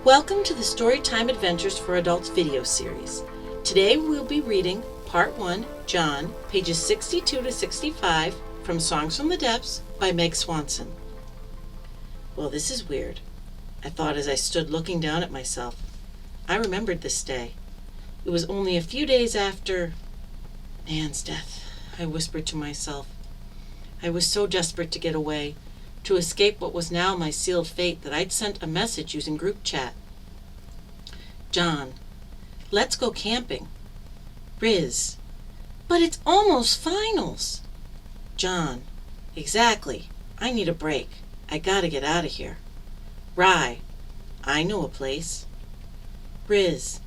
Welcome to the Storytime Adventures for Adults video series. Today we'll be reading Part 1, John, pages 62 to 65 from Songs from the Depths by Meg Swanson. Well, this is weird, I thought as I stood looking down at myself. I remembered this day. It was only a few days after Anne's death, I whispered to myself. I was so desperate to get away, to escape what was now my sealed fate, that I'd sent a message using group chat. John, let's go camping. Riz, but it's almost finals. John, exactly. I need a break. I gotta get out of here. Rye, I know a place. Riz,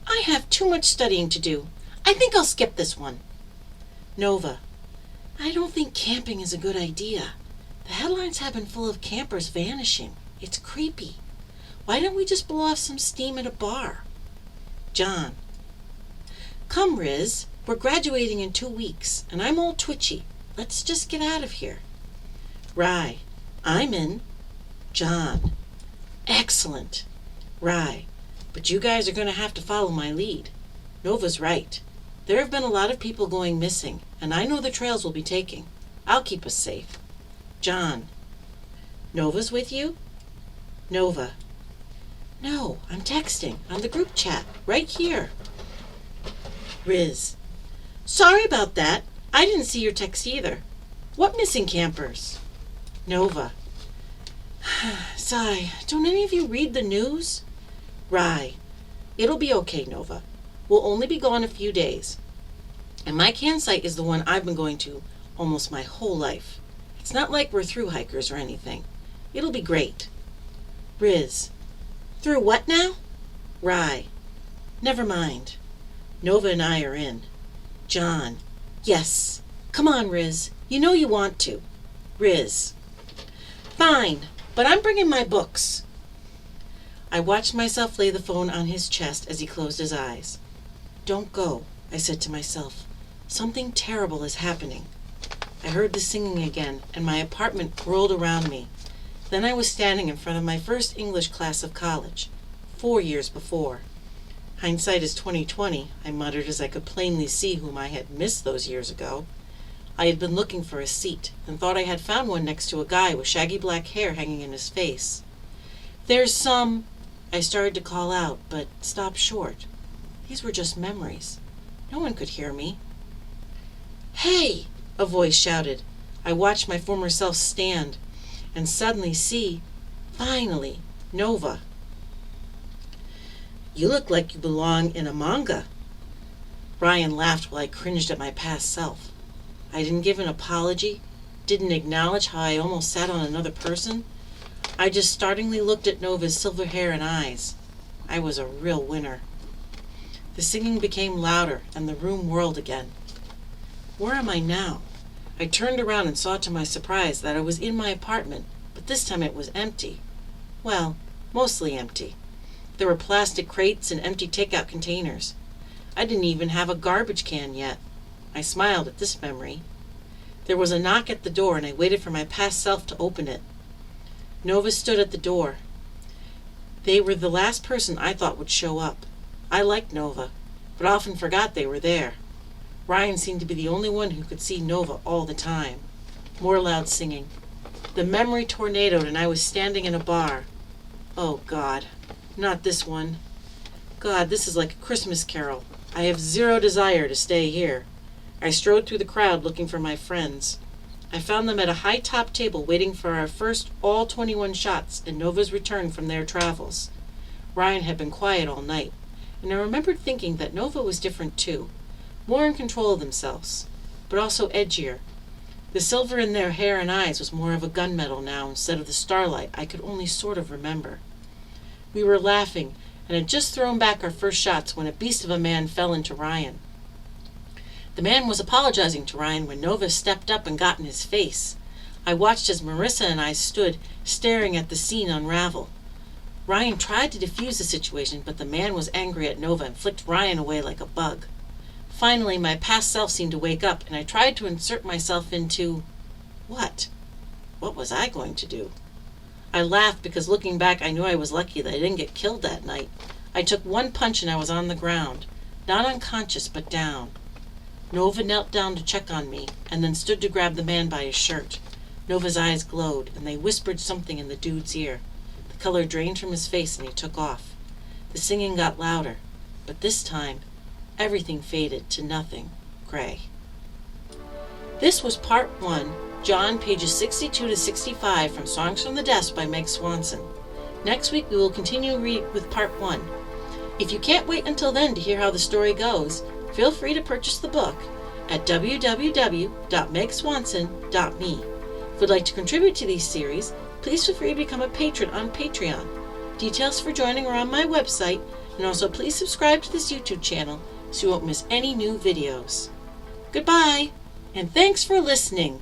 I have too much studying to do. I think I'll skip this one. Nova, I don't think camping is a good idea. The headlines have been full of campers vanishing. It's creepy. Why don't we just blow off some steam at a bar? John, come Riz, we're graduating in 2 weeks, and I'm all twitchy. Let's just get out of here. Rye, I'm in. John, excellent. Rye, but you guys are going to have to follow my lead. Nova's right. There have been a lot of people going missing, and I know the trails we'll be taking. I'll keep us safe. John, Nova's with you? Nova, no, I'm texting on the group chat right here. Riz, sorry about that. I didn't see your text either. What missing campers? Nova, sigh, don't any of you read the news? Rye, it'll be okay, Nova. We'll only be gone a few days. And my campsite is the one I've been going to almost my whole life. It's not like we're through hikers or anything. It'll be great. Riz, through what now? Rye, never mind. Nova and I are in. John, yes. Come on, Riz. You know you want to. Riz, fine, but I'm bringing my books. I watched myself lay the phone on his chest as he closed his eyes. Don't go, I said to myself. Something terrible is happening. I heard the singing again, and my apartment whirled around me. Then I was standing in front of my first English class of college, 4 years before. Hindsight is 20/20, I muttered as I could plainly see whom I had missed those years ago. I had been looking for a seat, and thought I had found one next to a guy with shaggy black hair hanging in his face. There's some... I started to call out, but stopped short. These were just memories. No one could hear me. Hey! A voice shouted. I watched my former self stand, and suddenly see, finally, Nova. You look like you belong in a manga. Ryan laughed while I cringed at my past self. I didn't give an apology, didn't acknowledge how I almost sat on another person. I just startlingly looked at Nova's silver hair and eyes. I was a real winner. The singing became louder, and the room whirled again. Where am I now? I turned around and saw to my surprise that I was in my apartment, but this time it was empty. Well, mostly empty. There were plastic crates and empty takeout containers. I didn't even have a garbage can yet. I smiled at this memory. There was a knock at the door, and I waited for my past self to open it. Nova stood at the door. They were the last person I thought would show up. I liked Nova, but often forgot they were there. Ryan seemed to be the only one who could see Nova all the time. More loud singing. The memory tornadoed, and I was standing in a bar. Oh, God, not this one. God, this is like a Christmas carol. I have zero desire to stay here. I strode through the crowd looking for my friends. I found them at a high-top table waiting for our first all 21 shots and Nova's return from their travels. Ryan had been quiet all night, and I remembered thinking that Nova was different too. More in control of themselves, but also edgier. The silver in their hair and eyes was more of a gunmetal now instead of the starlight I could only sort of remember. We were laughing and had just thrown back our first shots when a beast of a man fell into Ryan. The man was apologizing to Ryan when Nova stepped up and got in his face. I watched as Marissa and I stood staring at the scene unravel. Ryan tried to defuse the situation, but the man was angry at Nova and flicked Ryan away like a bug. Finally, my past self seemed to wake up, and I tried to insert myself into... What? What was I going to do? I laughed because looking back I knew I was lucky that I didn't get killed that night. I took one punch and I was on the ground. Not unconscious, but down. Nova knelt down to check on me, and then stood to grab the man by his shirt. Nova's eyes glowed, and they whispered something in the dude's ear. The color drained from his face, and he took off. The singing got louder, but this time, everything faded to nothing, gray. This was Part 1, John, pages 62 to 65, from Songs from the Desk by Meg Swanson. Next week we will continue with Part 1. If you can't wait until then to hear how the story goes, feel free to purchase the book at www.megswanson.me. If you'd like to contribute to these series, please feel free to become a patron on Patreon. Details for joining are on my website, and also please subscribe to this YouTube channel so you won't miss any new videos. Goodbye, and thanks for listening.